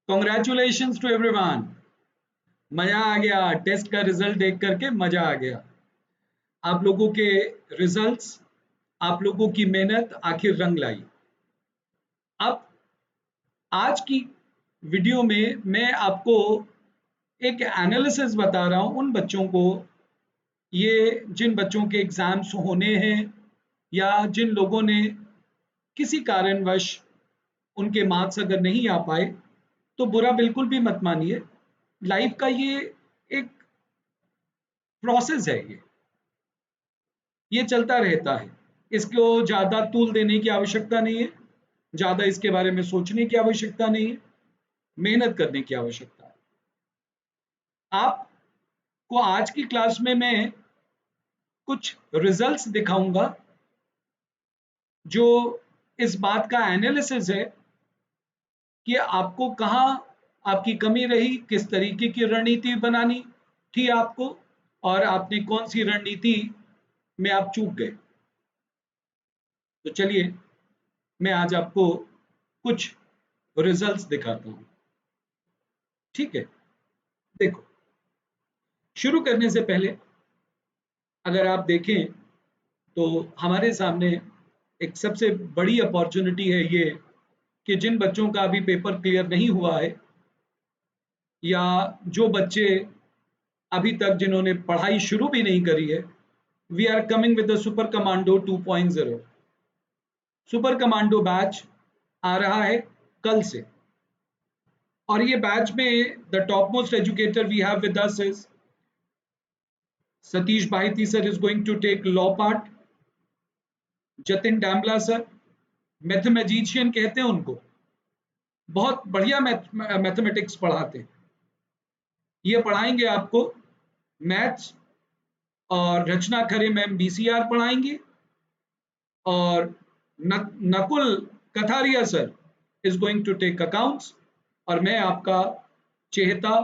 Congratulations to everyone. मजा आ गया, test का रिजल्ट देख करके मजा आ गया। आप लोगों के रिजल्ट्स, आप लोगों की मेहनत आखिर रंग लाई। अब आज की वीडियो में मैं आपको एक एनालिसिस बता रहा हूं उन बच्चों को, ये जिन बच्चों के एग्जाम्स होने हैं या जिन लोगों ने किसी कारणवश उनके मार्क्स अगर नहीं आ पाए, तो बुरा बिल्कुल भी मत मानिए। लाइफ का ये एक प्रोसेस है, ये चलता रहता है। इसको ज़्यादा तूल देने की आवश्यकता नहीं है, ज़्यादा इसके बारे में सोचने की आवश्यकता नहीं है, मेहनत करने की आवश्यकता है। आपको आज की क्लास में मैं कुछ रिजल्ट्स दिखाऊंगा जो इस बात का एनालिसिस है कि आपको कहाँ आपकी कमी रही, किस तरीके की रणनीति बनानी थी आपको, और आपने कौन सी रणनीति में आप चूक गए। तो चलिए मैं आज आपको कुछ रिजल्ट्स दिखाता हूँ। ठीक है, देखो, शुरू करने से पहले अगर आप देखें तो हमारे सामने एक सबसे बड़ी अपॉर्चुनिटी है ये कि जिन बच्चों का अभी पेपर क्लियर नहीं हुआ है, या जो बच्चे अभी तक जिन्होंने पढ़ाई शुरू भी नहीं करी है, we are coming with the super commando 2.0। Super commando batch आ रहा है कल से, और ये बैच में the top most educator we have with us is Satish Bahiti sir is going to take law part. Jatin Damla sir, mathemagician कहते हैं उनको, बहुत बढ़िया मैथमेटिक्स पढ़ाते हैं। ये पढ़ाएंगे आपको मैथ्स, और रचना खरे मैम बीसीआर पढ़ाएंगी, और Nakul Kataria sir is going to take accounts, और मैं आपका चेहता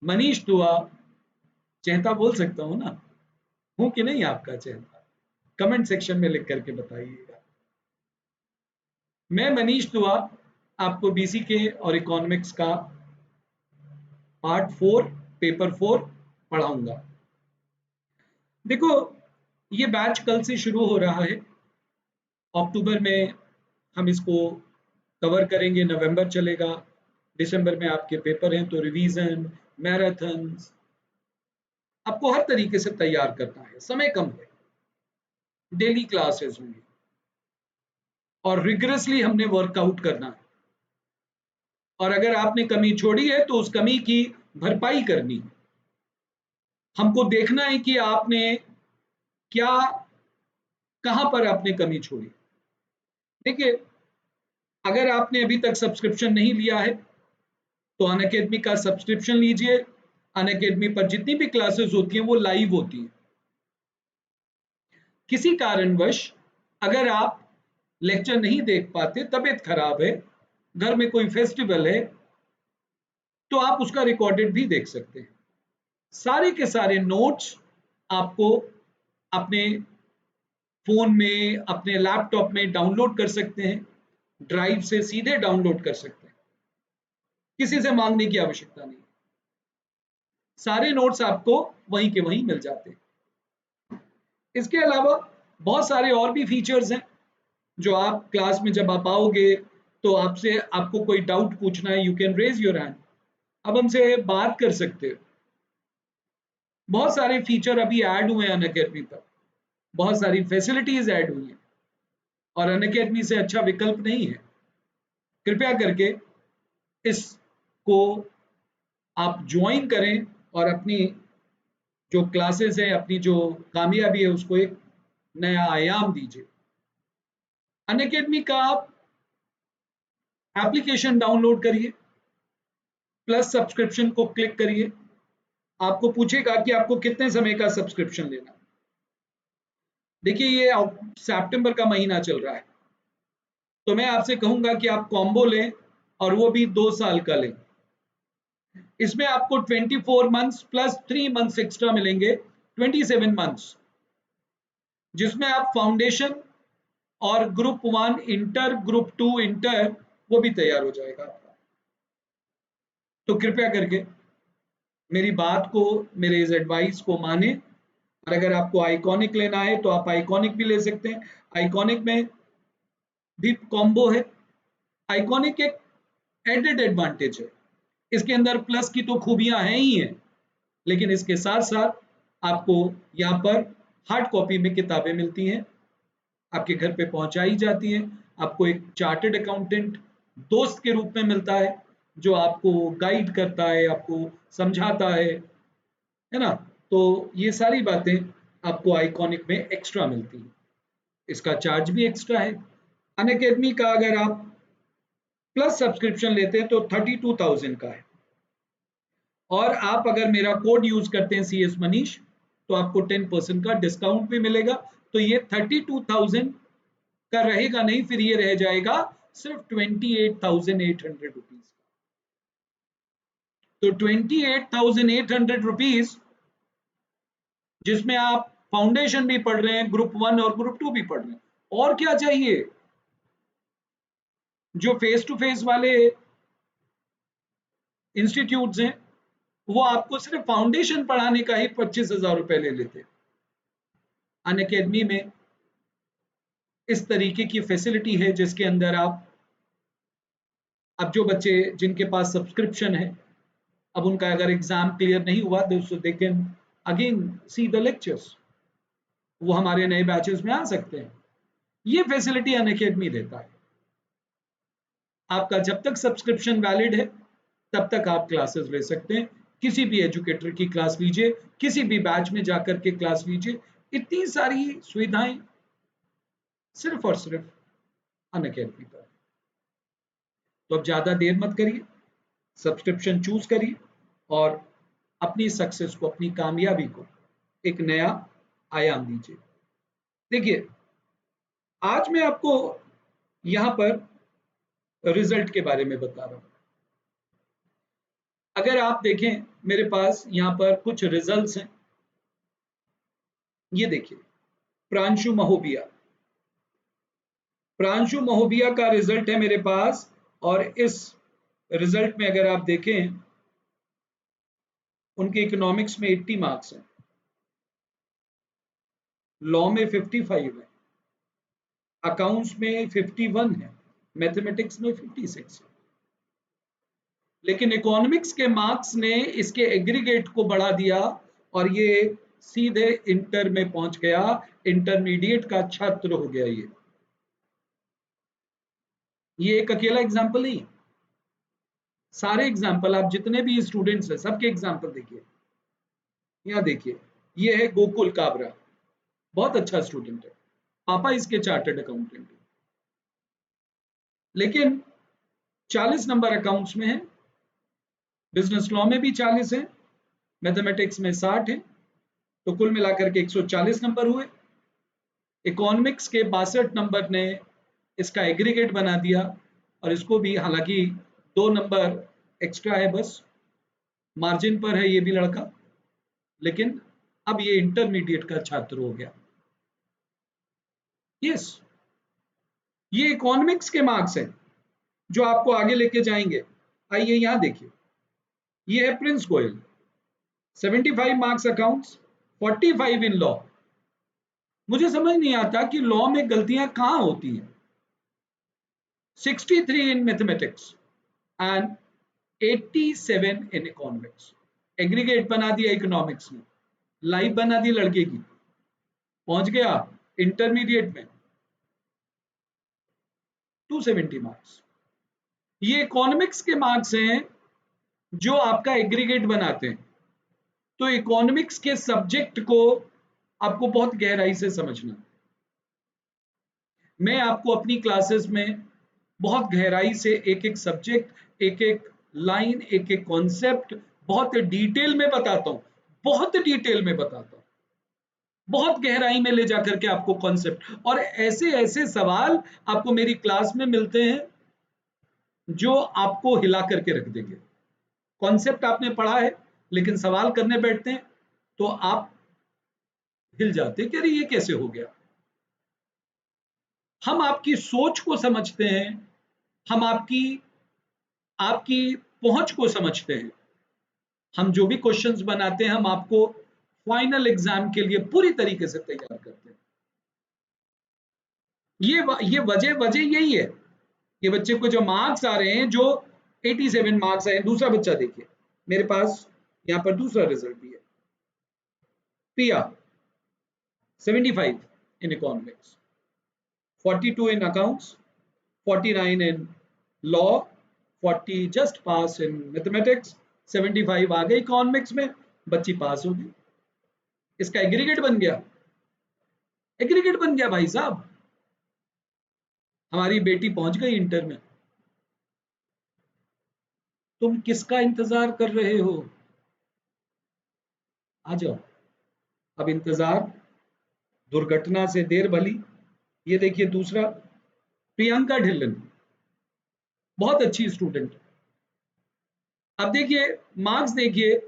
मनीष दुआ, चेहता बोल सकता हूँ ना, हूँ कि नहीं आपका चेहता? कमेंट सेक्शन में लिख करके बताइएगा। मैं मनीष दुआ आपको बीसीके और इकोनॉमिक्स का पार्ट 4 पेपर 4 पढ़ाऊंगा। देखो, ये बैच कल से शुरू हो रहा है। अक्टूबर में हम इसको कवर करेंगे, नवंबर चलेगा, दिसंबर में आपके पेपर हैं, तो रिवीजन, मैराथन्स, आपको हर तरीके से तैयार करना है। समय कम है, डेली क्लासेस होंगी, और रिगरसली हमने वर्कआउट करना है। और अगर आपने कमी छोड़ी है तो उस कमी की भरपाई करनी है। हमको देखना है कि आपने क्या, कहां पर आपने कमी छोड़ी। देखिए, अगर आपने अभी तक सब्सक्रिप्शन नहीं लिया है तो अनअकैडमी का सब्सक्रिप्शन लीजिए। अनअकैडमी पर जितनी भी क्लासेस होती हैं वो लाइव होती हैं। किसी कारणवश अगर आप लेक्चर नहीं देख पाते, तबीयत खराब है, घर में कोई फेस्टिवल है, तो आप उसका रिकॉर्डेड भी देख सकते हैं। सारे के सारे नोट्स आपको अपने फोन में, अपने लैपटॉप में डाउनलोड कर सकते हैं, ड्राइव से सीधे डाउनलोड कर सकते हैं, किसी से मांगने की आवश्यकता नहीं। सारे नोट्स आपको वहीं के वहीं मिल जाते हैं। इसके अलावा बहुत सारे और भी फीचर्स हैं जो आप क्लास में जब आप आओगे तो आपको कोई डाउट पूछना है, you can raise your hand, अब हमसे बात कर सकते हो। बहुत सारे फीचर अभी ऐड हुए हैं अनअकैडमी पर, बहुत सारी फैसिलिटीज ऐड हुई हैं, और अनअकैडमी से अच्छा विकल्प नहीं है। कृपया करके इसको आप ज्वाइन करें और अपनी जो क्लासेस है, अपनी जो कामयाबी है, उसको एक नया आयाम दीजिए। अनअकैडमी का आप एप्लीकेशन डाउनलोड करिए, प्लस सब्सक्रिप्शन को क्लिक करिए। आपको पूछेगा कि आपको कितने समय का सब्सक्रिप्शन लेना। देखिए, ये सितंबर का महीना चल रहा है, तो मैं आपसे कहूंगा कि आप कॉम्बो लें, और वो भी 2 साल का लें। इसमें आपको 24 मंथ्स प्लस 3 मंथ्स एक्स्ट्रा मिलेंगे, 27 मंथ्स, जिसमें आप फाउंडेशन और ग्रुप 1 इंटर, ग्रुप 2 इंटर, वो भी तैयार हो जाएगा आपका। तो कृपया करके मेरी बात को, मेरे इस एडवाइस को माने। और अगर आपको आइकॉनिक लेना है तो आप आइकॉनिक भी ले सकते हैं। आइकॉनिक में भी कॉम्बो है। आइकॉनिक एक एडेड एडवांटेज है, इसके अंदर प्लस की तो खूबियां हैं ही हैं, लेकिन इसके साथ साथ आपको यहाँ पर हार्ड कॉपी में किताबें मिलती हैं, आपके घर पे पहुंचाई जाती हैं। आपको एक चार्टर्ड अकाउंटेंट दोस्त के रूप में मिलता है, जो आपको गाइड करता है, आपको समझाता है ना। तो ये सारी बातें आपको आइकॉनिक में एक्स्ट्रा मिलती हैं। इसका चार्ज भी एक्स्ट्रा है। अनअकैडमी का अगर आप प्लस सब्सक्रिप्शन लेते हैं तो 32,000 का है, और आप अगर मेरा कोड यूज करते हैं CS मनीष, तो आपको 10% का डिस्काउंट भी मिलेगा। तो ये 32,000 का रहेगा नहीं, फिर ये रह जाएगा सिर्फ 28,800 रुपीज। तो 28,800 रुपीज, जिसमें आप फाउंडेशन भी पढ़ रहे हैं, ग्रुप 1 और ग्रुप 2 भी पढ़ रहे हैं, और क्या चाहिए। जो फेस टू फेस वाले इंस्टीट्यूट्स हैं, वो आपको सिर्फ फाउंडेशन पढ़ाने का ही 25,000 रुपए ले लेते हैं। अनअकैडमी में इस तरीके की फैसिलिटी है, जिसके अंदर आप, अब जो बच्चे जिनके पास सब्सक्रिप्शन है, अब उनका अगर एग्जाम क्लियर नहीं हुआ दोस्तों, they can again see the lectures, वो हमारे नए बैचेस में आ सकते हैं। ये फैसिलिटी अनअकैडमी देता है। आपका जब तक सब्सक्रिप्शन वैलिड है तब तक आप क्लासेस ले सकते हैं। किसी भी एजुकेटर की क्लास लीजिए, किसी भी बैच में जाकर के क्लास लीजिए। इतनी सारी सुविधाएं सिर्फ और सिर्फ अनअकैडमी पर। तो अब ज्यादा देर मत करिए, सब्सक्रिप्शन चूज करिए और अपनी सक्सेस को, अपनी कामयाबी को एक नया आयाम दीजिए। देखिए, आज मैं आपको यहां पर रिजल्ट के बारे में बता रहा हूं। अगर आप देखें, मेरे पास यहां पर कुछ रिजल्ट्स हैं। ये देखिए, प्रांशु महोबिया, प्रांशु महोबिया का रिजल्ट है मेरे पास। और इस रिजल्ट में अगर आप देखें, उनके इकोनॉमिक्स में 80 मार्क्स हैं, लॉ में 55 है, अकाउंट्स में 51 है, मैथमेटिक्स में 56 है। लेकिन इकोनॉमिक्स के मार्क्स ने इसके एग्रीगेट को बढ़ा दिया और ये सीधे इंटर में पहुंच गया, इंटरमीडिएट का छात्र हो गया। ये एक अकेला एग्जाम्पल नहीं, सारे एग्जाम्पल, आप जितने भी स्टूडेंट्स हैं सबके एग्जाम्पल देखिए। यहाँ देखिए, ये है गोकुल काबरा, बहुत अच्छा स्टूडेंट है, पापा इसके चार्टर्ड अकाउंटेंट है, लेकिन 40 नंबर अकाउंट्स में है, बिजनेस लॉ में भी 40 है, मैथमेटिक्स में 60 है, तो कुल मिलाकर के 140 नंबर हुए। इकोनॉमिक्स के 62 नंबर ने इसका एग्रीगेट बना दिया, और इसको भी हालांकि 2 नंबर एक्स्ट्रा है, बस मार्जिन पर है ये भी लड़का, लेकिन अब ये इंटरमीडिएट का छात्र हो गया। यस, ये इकोनॉमिक्स के मार्क्स हैं जो आपको आगे लेके जाएंगे। आइए यहां देखिए, ये है Prince Goyal, 75 marks accounts, 45 in law. मुझे समझ नहीं आता कि लॉ में गलतियां कहां होती हैं। 63 in mathematics and 87 in economics. Aggregate बना दिया इकोनॉमिक्स में, लाइफ बना दी लड़के की, पहुंच गया इंटरमीडिएट में 270 मार्क्स। ये इकोनॉमिक्स के मार्क्स हैं जो आपका एग्रीगेट बनाते हैं। तो इकोनॉमिक्स के सब्जेक्ट को आपको बहुत गहराई से समझना। मैं आपको अपनी क्लासेस में बहुत गहराई से एक एक सब्जेक्ट, एक एक लाइन, एक एक कॉन्सेप्ट बहुत डिटेल में बताता हूं, बहुत डिटेल में बताता हूं, बहुत गहराई में ले जाकर के आपको कॉन्सेप्ट, और ऐसे ऐसे सवाल आपको मेरी क्लास में मिलते हैं जो आपको हिला करके रख देंगे। कॉन्सेप्ट आपने पढ़ा है, लेकिन सवाल करने बैठते हैं तो आप हिल जाते हैं कि अरे ये कैसे हो गया। हम आपकी सोच को समझते हैं, हम आपकी आपकी पहुंच को समझते हैं। हम जो भी क्वेश्चंस बनाते हैं हम आपको फाइनल एग्जाम के लिए पूरी तरीके से तैयार करते हैं। ये वजह वजह यही है। ये बच्चे को जो मार्क्स आ रहे हैं, जो 87 मार्क्स आए। दूसरा बच्चा देखिए, मेरे पास यहाँ पर दूसरा रिजल्ट भी है। प्रिया 75 in economics, 42 in accounts, 49 in law, 40 just pass in mathematics, 75 आ गए इकोनॉमिक्स में, बच्ची पास हो गई। इसका एग्रीगेट बन गया, एग्रीगेट बन गया भाई साहब। हमारी बेटी पहुंच गई इंटर में। तुम किसका इंतजार कर रहे हो? आ जाओ। अब इंतजार दुर्घटना से देर भली। ये देखिए दूसरा, प्रियंका ढिल्लन, बहुत अच्छी स्टूडेंट। अब देखिए मार्क्स देखिए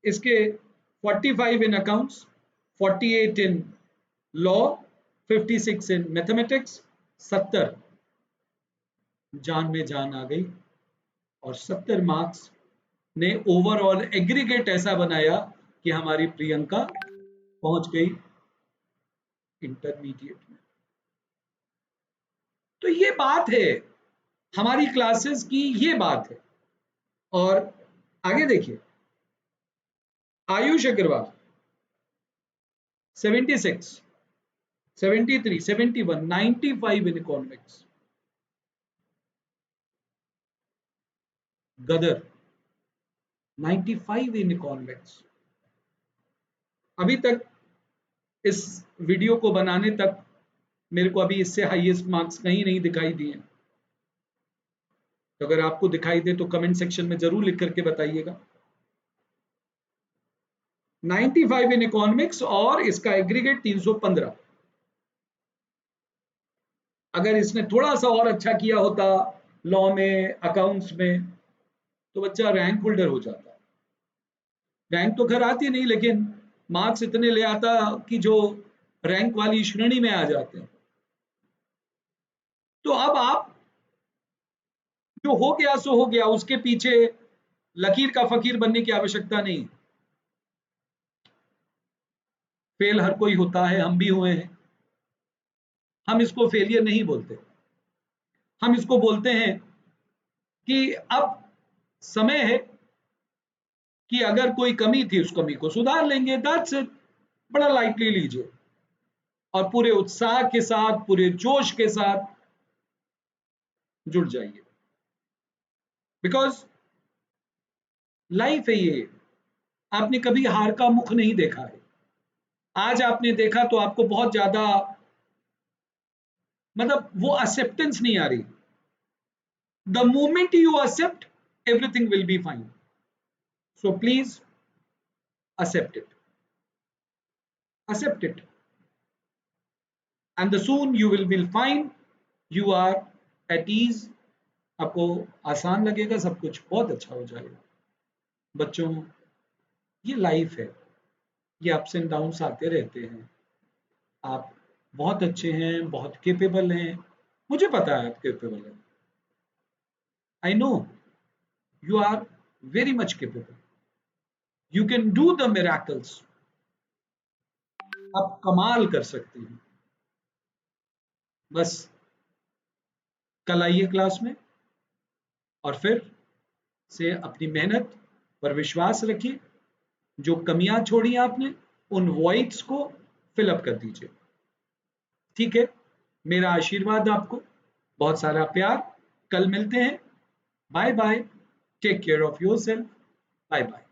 इसके, 45 in accounts, 48 in law, 56 in mathematics, 70 जान में जान आ गई। और 70 मार्क्स ने ओवरऑल एग्रीगेट ऐसा बनाया कि हमारी प्रियंका पहुंच गई इंटरमीडिएट में। तो ये बात है हमारी क्लासेस की, ये बात है। और आगे देखिए, आयुष अग्रवाल 76, 73, 71, 95 इन इकोनॉमिक्स। गदर 95 इन इकोनॉमिक्स। अभी तक इस वीडियो को बनाने तक मेरे को अभी इससे हाईएस्ट मार्क्स कहीं नहीं दिखाई दिए। तो अगर आपको दिखाई दे तो कमेंट सेक्शन में जरूर लिख करके बताइएगा। 95 इन इकोनॉमिक्स और इसका एग्रीगेट 315। अगर इसने थोड़ा सा और अच्छा किया होता लॉ में, अकाउंट्स में, तो बच्चा रैंक होल्डर हो जाता। रैंक तो खैर आती नहीं, लेकिन मार्क्स इतने ले आता कि जो रैंक वाली श्रेणी में आ जाते हैं। तो अब आप, जो हो गया सो हो गया, उसके पीछे लकीर का फकीर बनने की आवश्यकता नहीं। फेल हर कोई होता है, हम भी हुए हैं। हम इसको फेलियर नहीं बोलते, हम इसको बोलते हैं कि अब समय है कि अगर कोई कमी थी उस कमी को सुधार लेंगे। That's it. बड़ा लाइटली लीजिए और पूरे उत्साह के साथ, पूरे जोश के साथ जुड़ जाइए, बिकॉज लाइफ है ये। आपने कभी हार का मुख नहीं देखा है। आज आपने देखा तो आपको बहुत ज्यादा, मतलब वो एक्सेप्टेंस नहीं आ रही। The moment you accept, everything will be fine. So please accept it, accept it, and the soon you will find you are at ease। आपको आसान लगेगा, सब कुछ बहुत अच्छा हो जाएगा। बच्चों, ये लाइफ है, ये अप्स एंड डाउन्स आते रहते हैं। आप बहुत अच्छे हैं, बहुत केपेबल हैं, मुझे पता है आप केपेबल हैं। I know you are very much capable, you can do the miracles. आप कमाल कर सकते हैं। बस कल आइए क्लास में और फिर से अपनी मेहनत पर विश्वास रखिए। जो कमियां छोड़ी आपने, उन वॉइड्स को फिलअप कर दीजिए। ठीक है, मेरा आशीर्वाद आपको, बहुत सारा प्यार। कल मिलते हैं। Bye bye, take care of yourself. Bye bye.